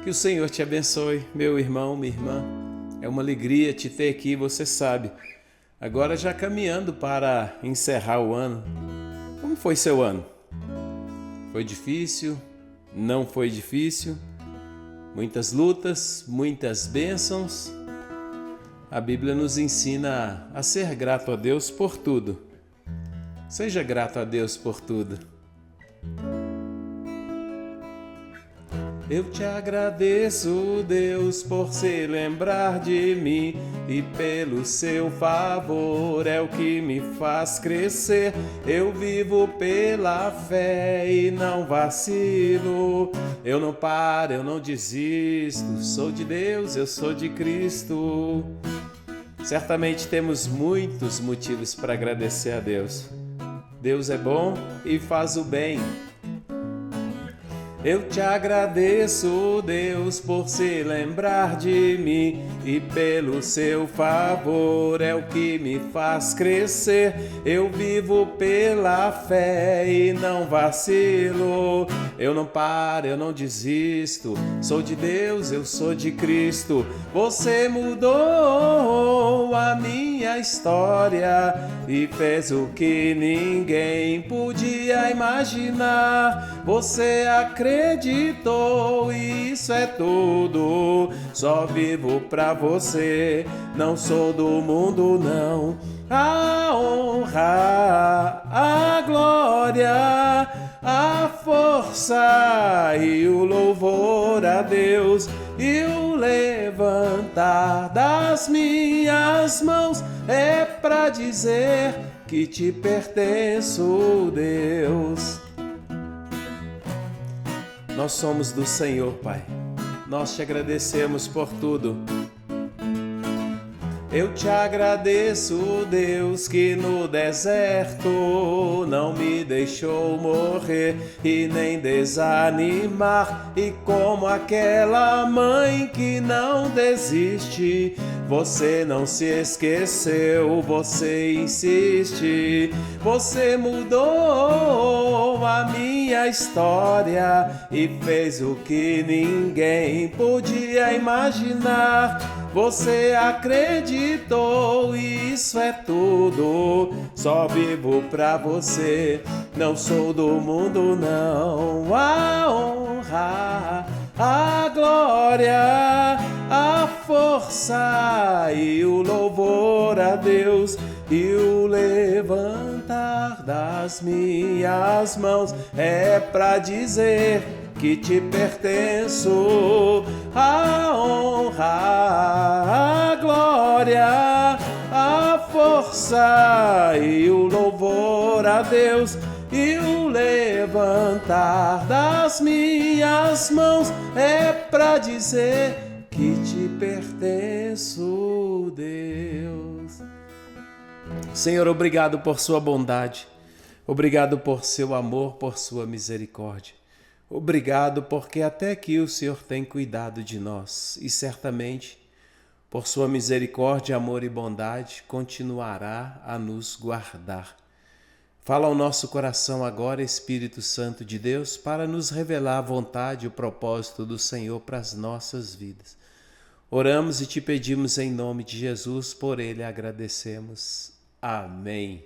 Que o Senhor te abençoe, meu irmão, minha irmã. É uma alegria te ter aqui, você sabe. Agora já caminhando para encerrar o ano. Como foi seu ano? Foi difícil? Não foi difícil? Muitas lutas, muitas bênçãos. A Bíblia nos ensina a ser grato a Deus por tudo. Seja grato a Deus por tudo. Eu te agradeço, Deus, por se lembrar de mim e pelo seu favor é o que me faz crescer. Eu vivo pela fé e não vacilo. Eu não paro, eu não desisto. Sou de Deus, eu sou de Cristo. Certamente temos muitos motivos para agradecer a Deus. Deus é bom e faz o bem. Eu te agradeço, Deus, por se lembrar de mim e pelo seu favor é o que me faz crescer. Eu vivo pela fé e não vacilo. Eu não paro, eu não desisto. Sou de Deus, eu sou de Cristo. Você mudou a minha história e fez o que ninguém podia imaginar. Você acreditou e isso é tudo. Só vivo pra você, não sou do mundo não. A honra, a glória, a força e o louvor a Deus e o levantar das minhas mãos é pra dizer que te pertenço, Deus. Nós somos do Senhor, Pai. Nós te agradecemos por tudo. Eu te agradeço, Deus, que no deserto não me deixou morrer e nem desanimar. E como aquela mãe que não desiste, você não se esqueceu, você insiste. Você mudou a minha história e fez o que ninguém podia imaginar. Você acreditou e isso é tudo. Só vivo pra você, não sou do mundo não. A honra, a glória, a força e o louvor a Deus e o levantar das minhas mãos é pra dizer que te pertenço. A honra, a glória, a força e o louvor a Deus e o levantar das minhas mãos é pra dizer que te pertenço, Deus. Senhor, obrigado por sua bondade, obrigado por seu amor, por sua misericórdia. Obrigado porque até aqui o Senhor tem cuidado de nós e certamente, por sua misericórdia, amor e bondade, continuará a nos guardar. Fala ao nosso coração agora, Espírito Santo de Deus, para nos revelar a vontade e o propósito do Senhor para as nossas vidas. Oramos e te pedimos em nome de Jesus, por ele agradecemos. Amém.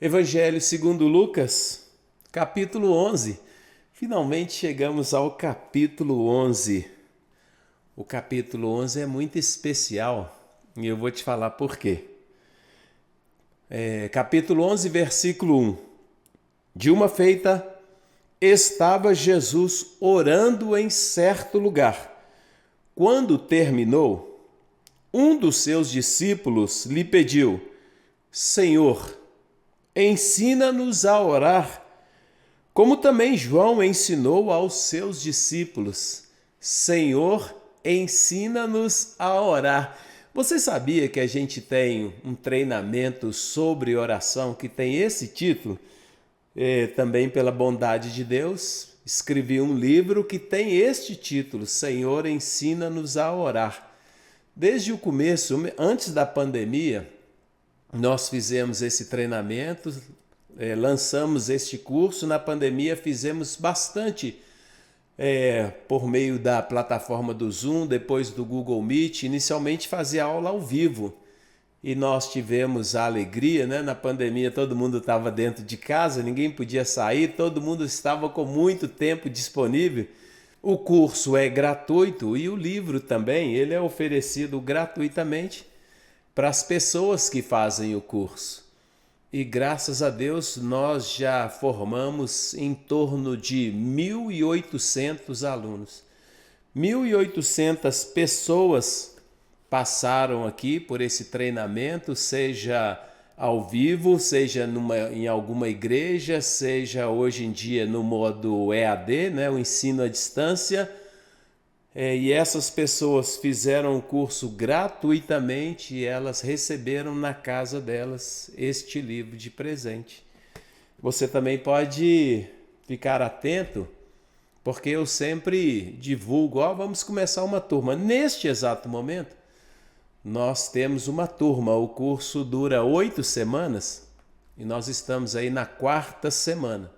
Evangelho segundo Lucas, capítulo 11. Finalmente chegamos ao capítulo 11. O capítulo 11 é muito especial e eu vou te falar por quê. Capítulo 11, versículo 1. De uma feita, estava Jesus orando em certo lugar. Quando terminou, um dos seus discípulos lhe pediu: Senhor, ensina-nos a orar, como também João ensinou aos seus discípulos. Senhor, ensina-nos a orar. Você sabia que a gente tem um treinamento sobre oração que tem esse título? Também pela bondade de Deus, escrevi um livro que tem este título, Senhor, ensina-nos a orar. Desde o começo, antes da pandemia, nós fizemos esse treinamento, lançamos este curso. Na pandemia fizemos bastante por meio da plataforma do Zoom, depois do Google Meet. Inicialmente fazia aula ao vivo e nós tivemos a alegria, né? Na pandemia todo mundo estava dentro de casa, ninguém podia sair, todo mundo estava com muito tempo disponível. O curso é gratuito e o livro também, ele é oferecido gratuitamente para as pessoas que fazem o curso. E graças a Deus nós já formamos em torno de 1.800 alunos. 1.800 pessoas passaram aqui por esse treinamento, seja ao vivo, seja em alguma igreja, seja hoje em dia no modo EAD, né, o ensino à distância. E essas pessoas fizeram o curso gratuitamente e elas receberam na casa delas este livro de presente. Você também pode ficar atento, porque eu sempre divulgo, vamos começar uma turma. Neste exato momento, nós temos uma turma, o curso dura 8 semanas e nós estamos aí na 4ª semana.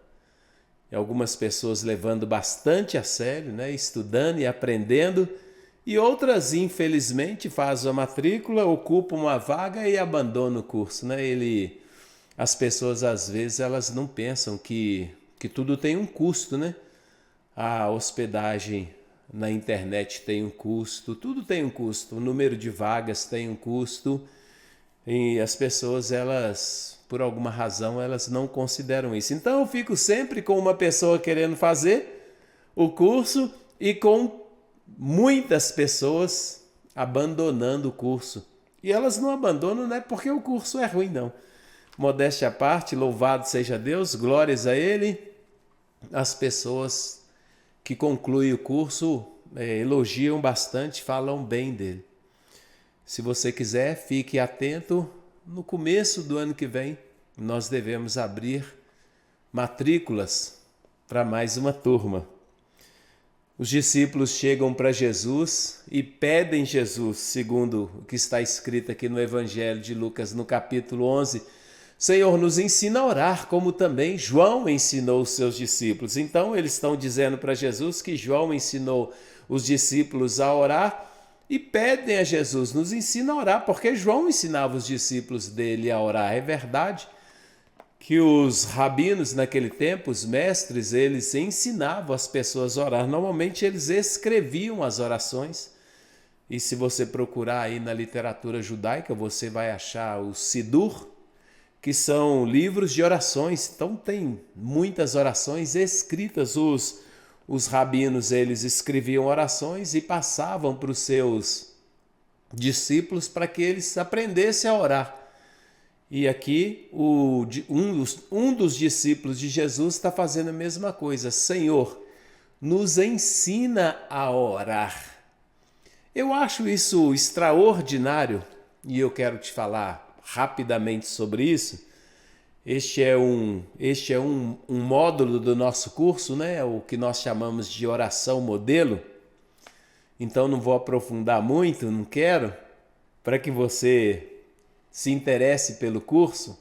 E algumas pessoas levando bastante a sério, né? Estudando e aprendendo, e outras, infelizmente, fazem a matrícula, ocupam uma vaga e abandonam o curso, né? As pessoas, às vezes, elas não pensam que tudo tem um custo, né? A hospedagem na internet tem um custo, tudo tem um custo, o número de vagas tem um custo, e as pessoas, elas, por alguma razão, elas não consideram isso. Então eu fico sempre com uma pessoa querendo fazer o curso e com muitas pessoas abandonando o curso. E elas não abandonam, não é porque o curso é ruim, não. Modéstia à parte, louvado seja Deus, glórias a Ele. As pessoas que concluem o curso elogiam bastante, falam bem dele. Se você quiser, fique atento. No começo do ano que vem, nós devemos abrir matrículas para mais uma turma. Os discípulos chegam para Jesus e pedem Jesus, segundo o que está escrito aqui no Evangelho de Lucas, no capítulo 11, Senhor, nos ensina a orar, como também João ensinou os seus discípulos. Então, eles estão dizendo para Jesus que João ensinou os discípulos a orar e pedem a Jesus, nos ensina a orar, porque João ensinava os discípulos dele a orar. É verdade que os rabinos naquele tempo, os mestres, eles ensinavam as pessoas a orar. Normalmente eles escreviam as orações. E se você procurar aí na literatura judaica, você vai achar o Sidur, que são livros de orações. Então tem muitas orações escritas. Os rabinos, eles escreviam orações e passavam para os seus discípulos para que eles aprendessem a orar. E aqui um dos discípulos de Jesus está fazendo a mesma coisa. Senhor, nos ensina a orar. Eu acho isso extraordinário e eu quero te falar rapidamente sobre isso. Este é um módulo do nosso curso, né? O que nós chamamos de oração modelo. Então não vou aprofundar muito, não quero, para que você se interesse pelo curso,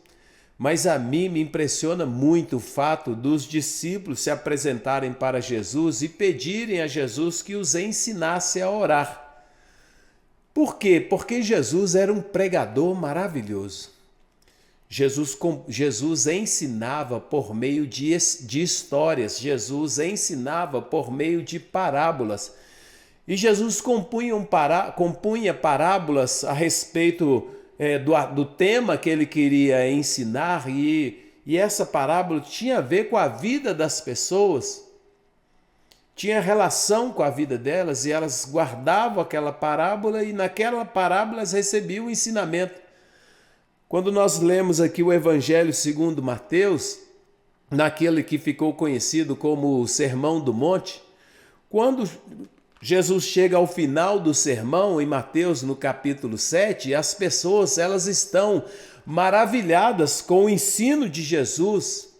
mas a mim me impressiona muito o fato dos discípulos se apresentarem para Jesus e pedirem a Jesus que os ensinasse a orar. Por quê? Porque Jesus era um pregador maravilhoso. Jesus ensinava por meio de histórias, Jesus ensinava por meio de parábolas. E Jesus compunha parábolas a respeito do tema que ele queria ensinar, e essa parábola tinha a ver com a vida das pessoas, tinha relação com a vida delas, e elas guardavam aquela parábola e naquela parábola elas recebiam o ensinamento. Quando nós lemos aqui o Evangelho segundo Mateus, naquele que ficou conhecido como o Sermão do Monte, quando Jesus chega ao final do sermão, em Mateus, no capítulo 7, as pessoas elas estão maravilhadas com o ensino de Jesus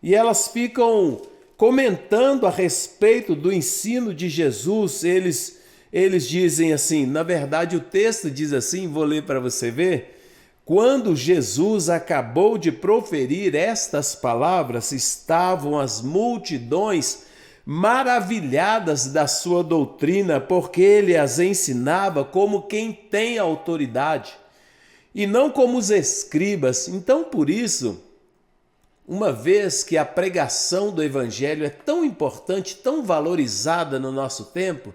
e elas ficam comentando a respeito do ensino de Jesus. Eles dizem assim, na verdade o texto diz assim, vou ler para você ver. Quando Jesus acabou de proferir estas palavras, estavam as multidões maravilhadas da sua doutrina, porque ele as ensinava como quem tem autoridade, e não como os escribas. Então, por isso, uma vez que a pregação do Evangelho é tão importante, tão valorizada no nosso tempo,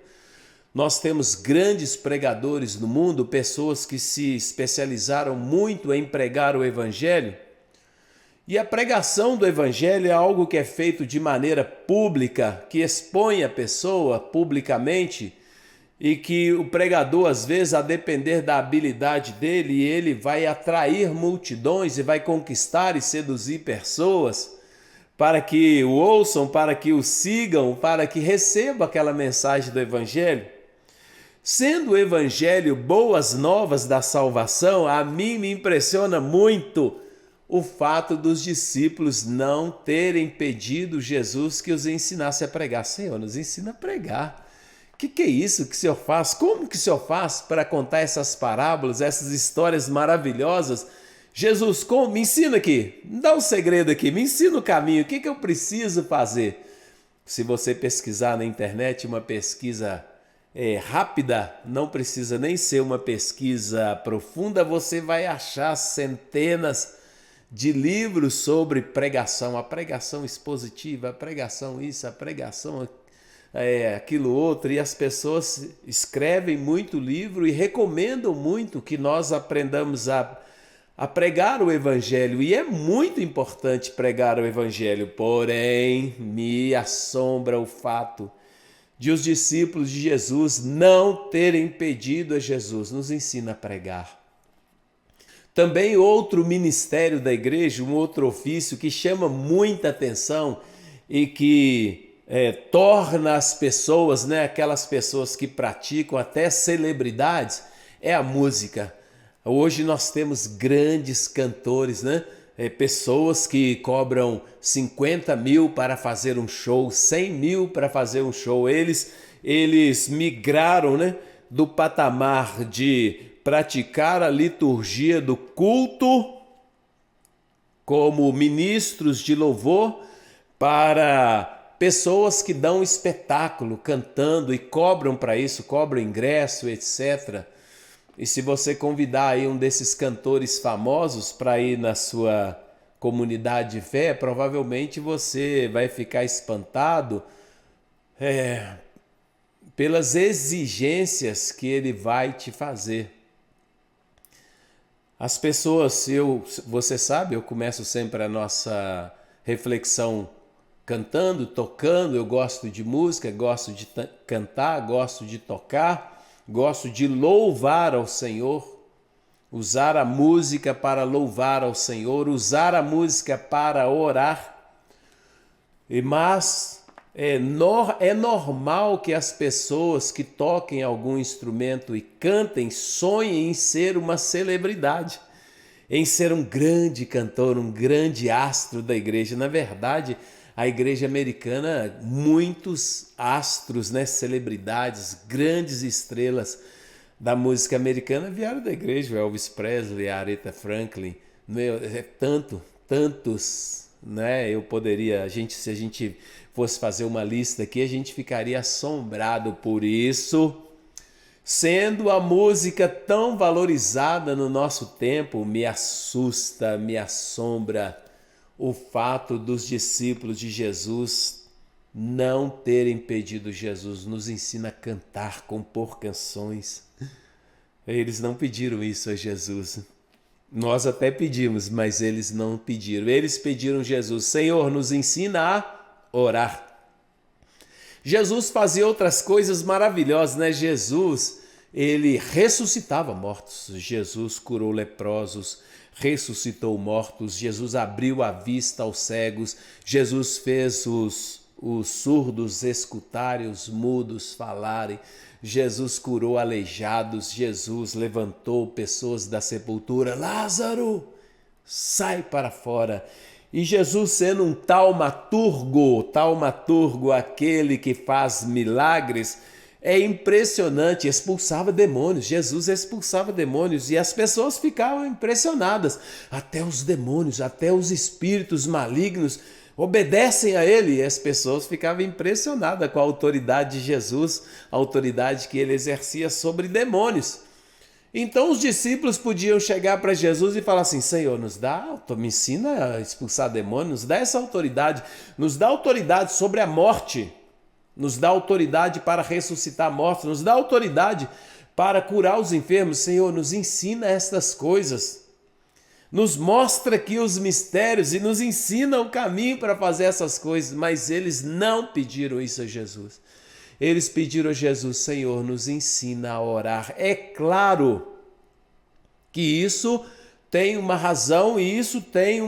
nós temos grandes pregadores no mundo, pessoas que se especializaram muito em pregar o Evangelho. E a pregação do Evangelho é algo que é feito de maneira pública, que expõe a pessoa publicamente e que o pregador, às vezes, a depender da habilidade dele, ele vai atrair multidões e vai conquistar e seduzir pessoas para que o ouçam, para que o sigam, para que recebam aquela mensagem do Evangelho. Sendo o Evangelho boas novas da salvação, a mim me impressiona muito o fato dos discípulos não terem pedido Jesus que os ensinasse a pregar. Senhor, nos ensina a pregar. O que é isso que o Senhor faz? Como que o Senhor faz para contar essas parábolas, essas histórias maravilhosas? Jesus, como? Me ensina aqui, me dá um segredo aqui, me ensina o caminho, o que eu preciso fazer? Se você pesquisar na internet, uma pesquisa rápida, não precisa nem ser uma pesquisa profunda, você vai achar centenas de livros sobre pregação, a pregação expositiva, a pregação isso, a pregação aquilo outro, e as pessoas escrevem muito livro e recomendam muito que nós aprendamos a pregar o Evangelho, e é muito importante pregar o Evangelho, porém me assombra o fato de os discípulos de Jesus não terem pedido a Jesus, nos ensina a pregar. Também outro ministério da igreja, um outro ofício que chama muita atenção e que torna as pessoas, aquelas pessoas que praticam até celebridades, é a música. Hoje nós temos grandes cantores, pessoas que cobram 50 mil para fazer um show, 100 mil para fazer um show. Eles migraram, do patamar de praticar a liturgia do culto como ministros de louvor para pessoas que dão espetáculo cantando e cobram para isso, cobram ingresso, etc. E se você convidar aí um desses cantores famosos para ir na sua comunidade de fé, provavelmente você vai ficar espantado pelas exigências que ele vai te fazer. As pessoas, você sabe, eu começo sempre a nossa reflexão cantando, tocando. Eu gosto de música, gosto de cantar, gosto de tocar, gosto de louvar ao Senhor, usar a música para louvar ao Senhor, usar a música para orar. Mas é normal que as pessoas que toquem algum instrumento e cantem sonhem em ser uma celebridade, em ser um grande cantor, um grande astro da igreja. Na verdade, a igreja americana, muitos astros, celebridades, grandes estrelas da música americana vieram da igreja. O Elvis Presley, a Aretha Franklin, tantos, eu poderia, se a gente fosse fazer uma lista aqui, a gente ficaria assombrado por isso. Sendo a música tão valorizada no nosso tempo, me assusta, me assombra o fato dos discípulos de Jesus não terem pedido Jesus. Nos ensina a cantar, compor canções. Eles não pediram isso a Jesus. Nós até pedimos, mas eles não pediram. Eles pediram Jesus: Senhor, nos ensina a orar. Jesus fazia outras coisas maravilhosas, Jesus, ele ressuscitava mortos. Jesus curou leprosos, ressuscitou mortos. Jesus abriu a vista aos cegos. Jesus fez os surdos escutarem, os mudos falarem. Jesus curou aleijados. Jesus levantou pessoas da sepultura. Lázaro, sai para fora. E Jesus, sendo um taumaturgo, aquele que faz milagres, é impressionante, expulsava demônios. Jesus expulsava demônios e as pessoas ficavam impressionadas. Até os demônios, até os espíritos malignos obedecem a ele. E as pessoas ficavam impressionadas com a autoridade de Jesus, a autoridade que ele exercia sobre demônios. Então os discípulos podiam chegar para Jesus e falar assim: Senhor, me ensina a expulsar demônios, nos dá essa autoridade, nos dá autoridade sobre a morte, nos dá autoridade para ressuscitar mortos, nos dá autoridade para curar os enfermos. Senhor, nos ensina estas coisas. Nos mostra aqui os mistérios e nos ensina o caminho para fazer essas coisas. Mas eles não pediram isso a Jesus. Eles pediram a Jesus: Senhor, nos ensina a orar. É claro que isso tem uma razão e isso tem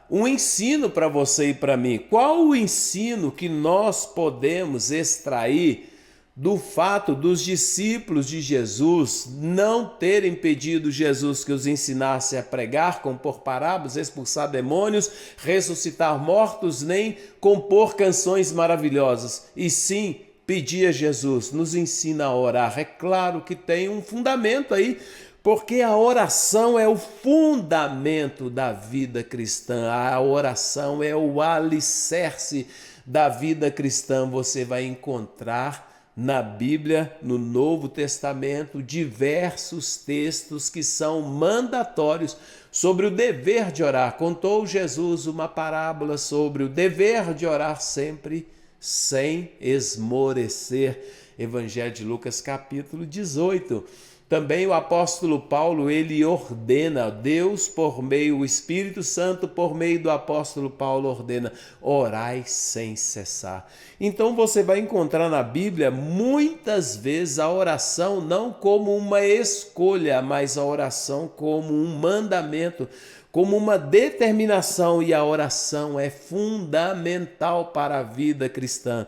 um ensino para você e para mim. Qual o ensino que nós podemos extrair do fato dos discípulos de Jesus não terem pedido Jesus que os ensinasse a pregar, compor parábolas, expulsar demônios, ressuscitar mortos, nem compor canções maravilhosas, e sim pedir a Jesus: nos ensina a orar? É claro que tem um fundamento aí, porque a oração é o fundamento da vida cristã, a oração é o alicerce da vida cristã. Você vai encontrar na Bíblia, no Novo Testamento, diversos textos que são mandatórios sobre o dever de orar. Contou Jesus uma parábola sobre o dever de orar sempre sem esmorecer. Evangelho de Lucas, capítulo 18. Também o apóstolo Paulo, ele ordena, Deus por meio, o Espírito Santo por meio do apóstolo Paulo ordena: orai sem cessar. Então você vai encontrar na Bíblia muitas vezes a oração não como uma escolha, mas a oração como um mandamento, como uma determinação, e a oração é fundamental para a vida cristã.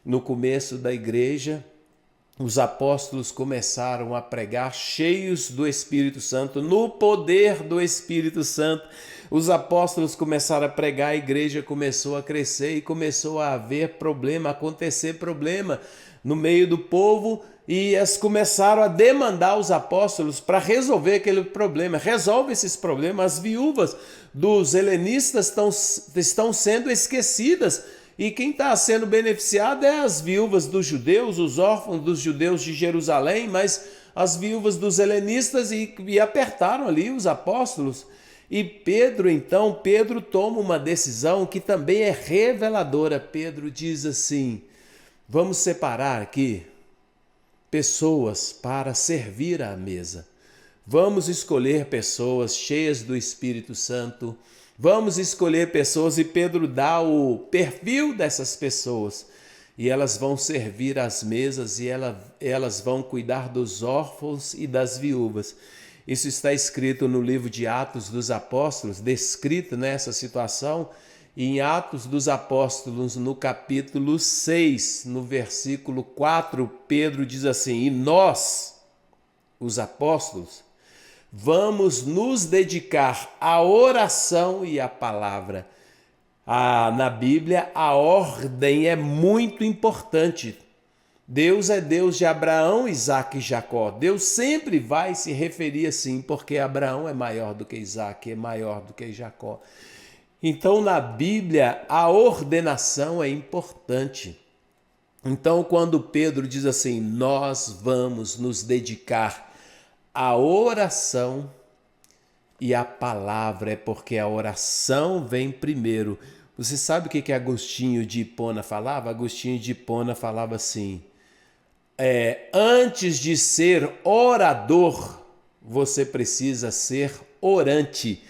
No começo da igreja, os apóstolos começaram a pregar cheios do Espírito Santo, no poder do Espírito Santo. Os apóstolos começaram a pregar, a igreja começou a crescer e começou a haver problema, acontecer problema no meio do povo, e eles começaram a demandar os apóstolos para resolver aquele problema. Resolve esses problemas. As viúvas dos helenistas estão sendo esquecidas. E quem está sendo beneficiado é as viúvas dos judeus, os órfãos dos judeus de Jerusalém, mas as viúvas dos helenistas e apertaram ali os apóstolos. E Pedro toma uma decisão que também é reveladora. Pedro diz assim: vamos separar aqui pessoas para servir à mesa. Vamos escolher pessoas cheias do Espírito Santo. Vamos escolher pessoas, e Pedro dá o perfil dessas pessoas. E elas vão servir às mesas e elas vão cuidar dos órfãos e das viúvas. Isso está escrito no livro de Atos dos Apóstolos, descrito nessa situação, em Atos dos Apóstolos, no capítulo 6, no versículo 4, Pedro diz assim: e nós, os apóstolos, vamos nos dedicar à oração e à palavra. Na Bíblia, a ordem é muito importante. Deus é Deus de Abraão, Isaque e Jacó. Deus sempre vai se referir assim, porque Abraão é maior do que Isaque, é maior do que Jacó. Então, na Bíblia, a ordenação é importante. Então, quando Pedro diz assim: nós vamos nos dedicar à oração e à palavra, é porque a oração vem primeiro. Você sabe o que Agostinho de Hipona falava? Agostinho de Hipona falava assim: antes de ser orador, você precisa ser orante.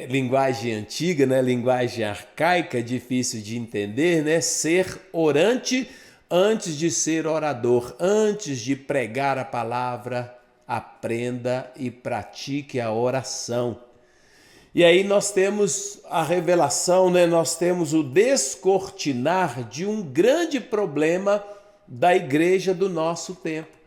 Linguagem antiga, né? Linguagem arcaica, difícil de entender, né? Ser orante antes de ser orador, antes de pregar a palavra, aprenda e pratique a oração. E aí nós temos a revelação, né? Nós temos o descortinar de um grande problema da igreja do nosso tempo,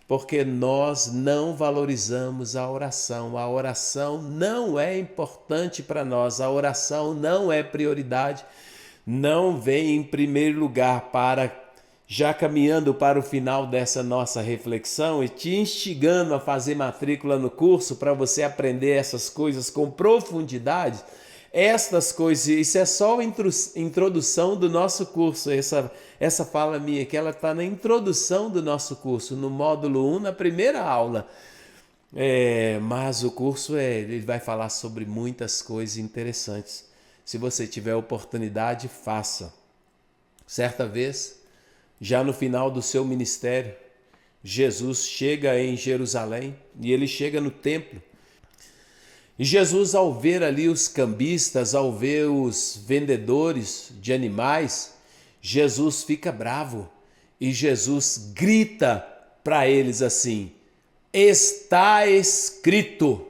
porque nós não valorizamos a oração. A oração não é importante para nós, a oração não é prioridade, não vem em primeiro lugar. Já caminhando para o final dessa nossa reflexão e te instigando a fazer matrícula no curso para você aprender essas coisas com profundidade, Estas coisas, isso é só a introdução do nosso curso, essa fala minha, que ela está na introdução do nosso curso, no módulo 1, na primeira aula. Mas o curso ele vai falar sobre muitas coisas interessantes. Se você tiver oportunidade, faça. Certa vez, já no final do seu ministério, Jesus chega em Jerusalém e ele chega no templo. E Jesus, ao ver ali os cambistas, ao ver os vendedores de animais, Jesus fica bravo e Jesus grita para eles assim: está escrito,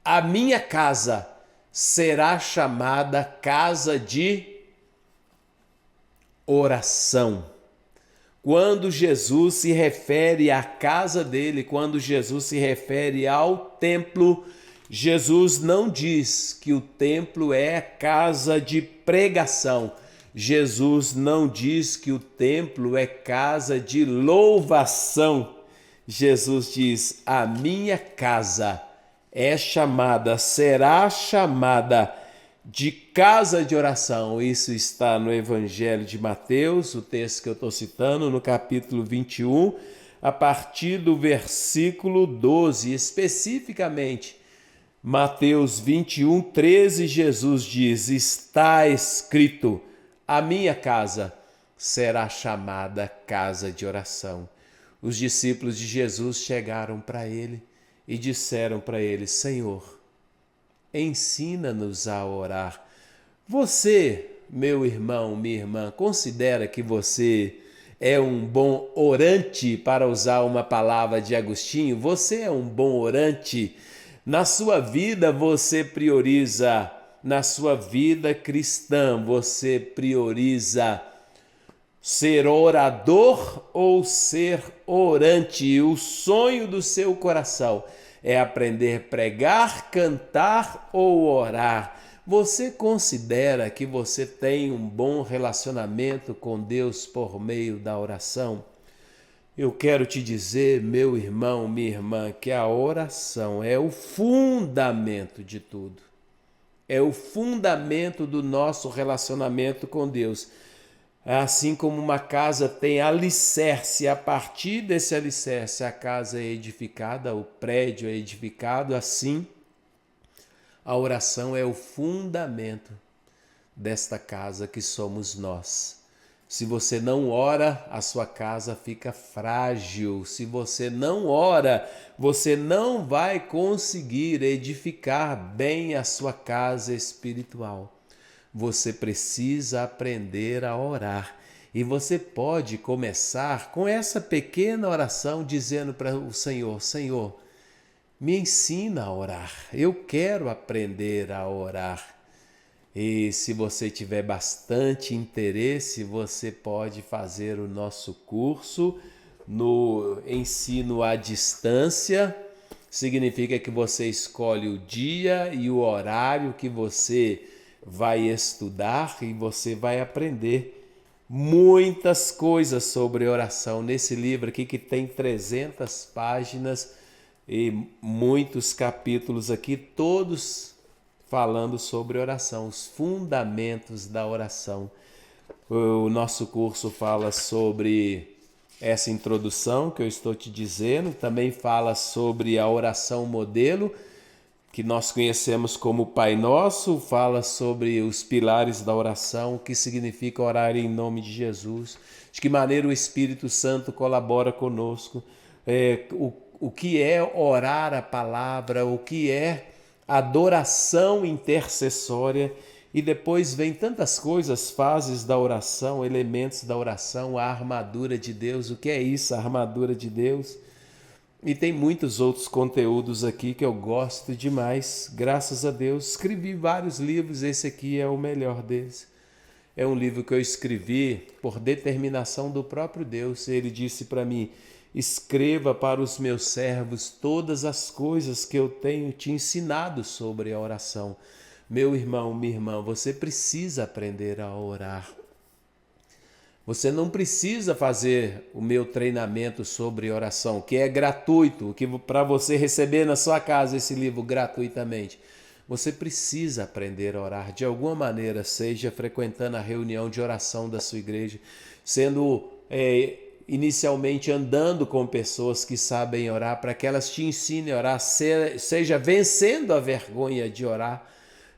a minha casa será chamada casa de oração. Quando Jesus se refere à casa dele, quando Jesus se refere ao templo, Jesus não diz que o templo é casa de pregação. Jesus não diz que o templo é casa de louvação. Jesus diz: a minha casa será chamada de casa de oração. Isso está no Evangelho de Mateus, o texto que eu estou citando, no capítulo 21, a partir do versículo 12. Especificamente, Mateus 21, 13, Jesus diz: está escrito, a minha casa será chamada casa de oração. Os discípulos de Jesus chegaram para ele e disseram para ele: Senhor, ensina-nos a orar. Você, meu irmão, minha irmã, considera que você é um bom orante, para usar uma palavra de Agostinho? Você é um bom orante? Na sua vida você prioriza, na sua vida cristã, você prioriza ser orador ou ser orante? O sonho do seu coração é aprender a pregar, cantar ou orar? Você considera que você tem um bom relacionamento com Deus por meio da oração? Eu quero te dizer, meu irmão, minha irmã, que a oração é o fundamento de tudo. É o fundamento do nosso relacionamento com Deus. Assim como uma casa tem alicerce, a partir desse alicerce a casa é edificada, o prédio é edificado, assim a oração é o fundamento desta casa que somos nós. Se você não ora, a sua casa fica frágil. Se você não ora, você não vai conseguir edificar bem a sua casa espiritual. Você precisa aprender a orar. E você pode começar com essa pequena oração dizendo para o Senhor: Senhor, me ensina a orar. Eu quero aprender a orar. E se você tiver bastante interesse, você pode fazer o nosso curso no ensino à distância. Significa que você escolhe o dia e o horário que você vai estudar e você vai aprender muitas coisas sobre oração. Nesse livro aqui que tem 300 páginas e muitos capítulos aqui, todos falando sobre oração, os fundamentos da oração. O nosso curso fala sobre essa introdução que eu estou te dizendo, também fala sobre a oração modelo, que nós conhecemos como Pai Nosso, fala sobre os pilares da oração, o que significa orar em nome de Jesus, de que maneira o Espírito Santo colabora conosco, o que é orar a palavra, o que é adoração intercessória, e depois vem tantas coisas, fases da oração, elementos da oração, a armadura de Deus. O que é isso, a armadura de Deus? E tem muitos outros conteúdos aqui que eu gosto demais, graças a Deus. Escrevi vários livros, esse aqui é o melhor deles. É um livro que eu escrevi por determinação do próprio Deus. Ele disse para mim: escreva para os meus servos todas as coisas que eu tenho te ensinado sobre a oração. Meu irmão, minha irmã, você precisa aprender a orar. Você não precisa fazer o meu treinamento sobre oração, que é gratuito, que para você receber na sua casa esse livro gratuitamente. Você precisa aprender a orar de alguma maneira, seja frequentando a reunião de oração da sua igreja, sendo inicialmente andando com pessoas que sabem orar, para que elas te ensinem a orar, seja vencendo a vergonha de orar,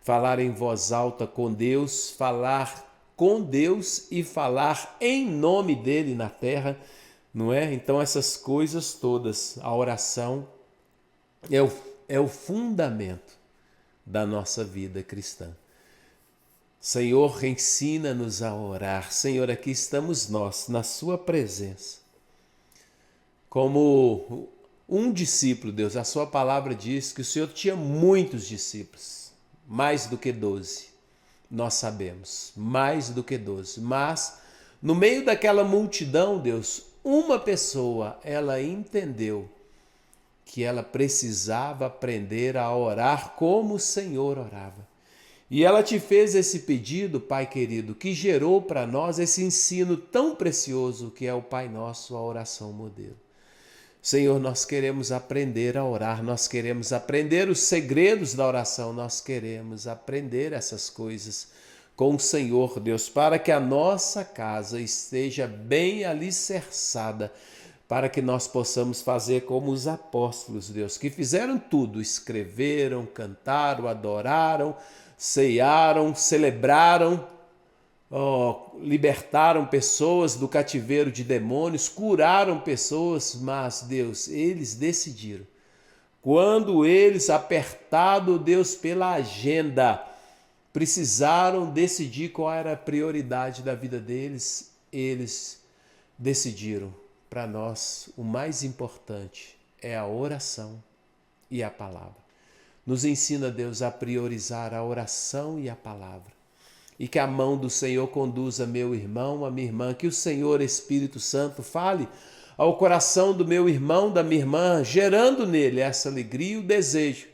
falar em voz alta com Deus, falar com Deus e falar em nome dele na terra, não é? Então essas coisas todas, a oração é o fundamento da nossa vida cristã. Senhor, ensina-nos a orar. Senhor, aqui estamos nós, na sua presença. Como um discípulo, Deus, a sua palavra diz que o Senhor tinha muitos discípulos, mais do que 12. Nós sabemos, mais do que 12. Mas, no meio daquela multidão, Deus, uma pessoa, ela entendeu que ela precisava aprender a orar como o Senhor orava. E ela te fez esse pedido, Pai querido, que gerou para nós esse ensino tão precioso que é o Pai Nosso, a oração modelo. Senhor, nós queremos aprender a orar, nós queremos aprender os segredos da oração, nós queremos aprender essas coisas com o Senhor, Deus, para que a nossa casa esteja bem alicerçada, para que nós possamos fazer como os apóstolos, Deus, que fizeram tudo, escreveram, cantaram, adoraram, ceiaram, celebraram, libertaram pessoas do cativeiro de demônios, curaram pessoas, mas Deus, eles decidiram. Quando eles, apertado, Deus, pela agenda, precisaram decidir qual era a prioridade da vida deles, eles decidiram. Para nós, o mais importante é a oração e a palavra. Nos ensina, Deus, a priorizar a oração e a palavra. E que a mão do Senhor conduza meu irmão, a minha irmã, que o Senhor Espírito Santo fale ao coração do meu irmão, da minha irmã, gerando nele essa alegria e o desejo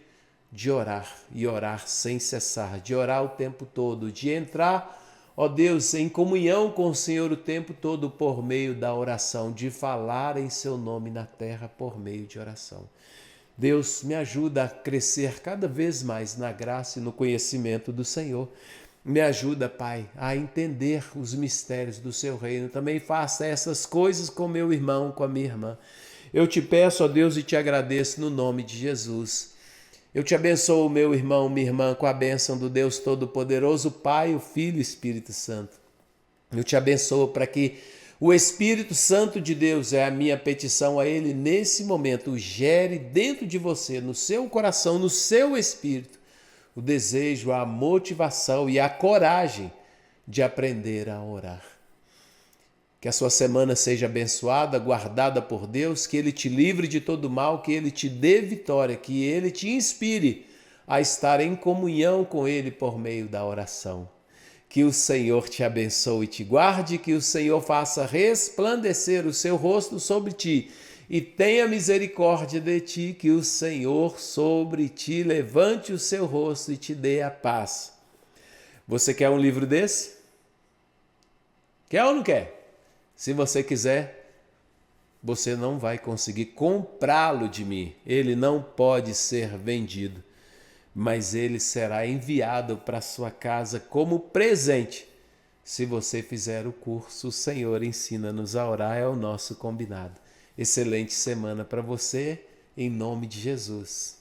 de orar e orar sem cessar, de orar o tempo todo, de entrar, ó Deus, em comunhão com o Senhor o tempo todo por meio da oração, de falar em seu nome na terra por meio de oração. Deus, me ajuda a crescer cada vez mais na graça e no conhecimento do Senhor. Me ajuda, Pai, a entender os mistérios do seu reino. Também faça essas coisas com meu irmão, com a minha irmã. Eu te peço, ó Deus, e te agradeço no nome de Jesus. Eu te abençoo, meu irmão, minha irmã, com a bênção do Deus Todo-Poderoso, Pai, o Filho e o Espírito Santo. Eu te abençoo para que o Espírito Santo de Deus, é a minha petição a Ele nesse momento, gere dentro de você, no seu coração, no seu espírito, o desejo, a motivação e a coragem de aprender a orar. Que a sua semana seja abençoada, guardada por Deus, que Ele te livre de todo mal, que Ele te dê vitória, que Ele te inspire a estar em comunhão com Ele por meio da oração. Que o Senhor te abençoe e te guarde, que o Senhor faça resplandecer o seu rosto sobre ti e tenha misericórdia de ti, que o Senhor sobre ti levante o seu rosto e te dê a paz. Você quer um livro desse? Quer ou não quer? Se você quiser, você não vai conseguir comprá-lo de mim. Ele não pode ser vendido, mas ele será enviado para sua casa como presente. Se você fizer o curso, o Senhor ensina-nos a orar, é o nosso combinado. Excelente semana para você, em nome de Jesus.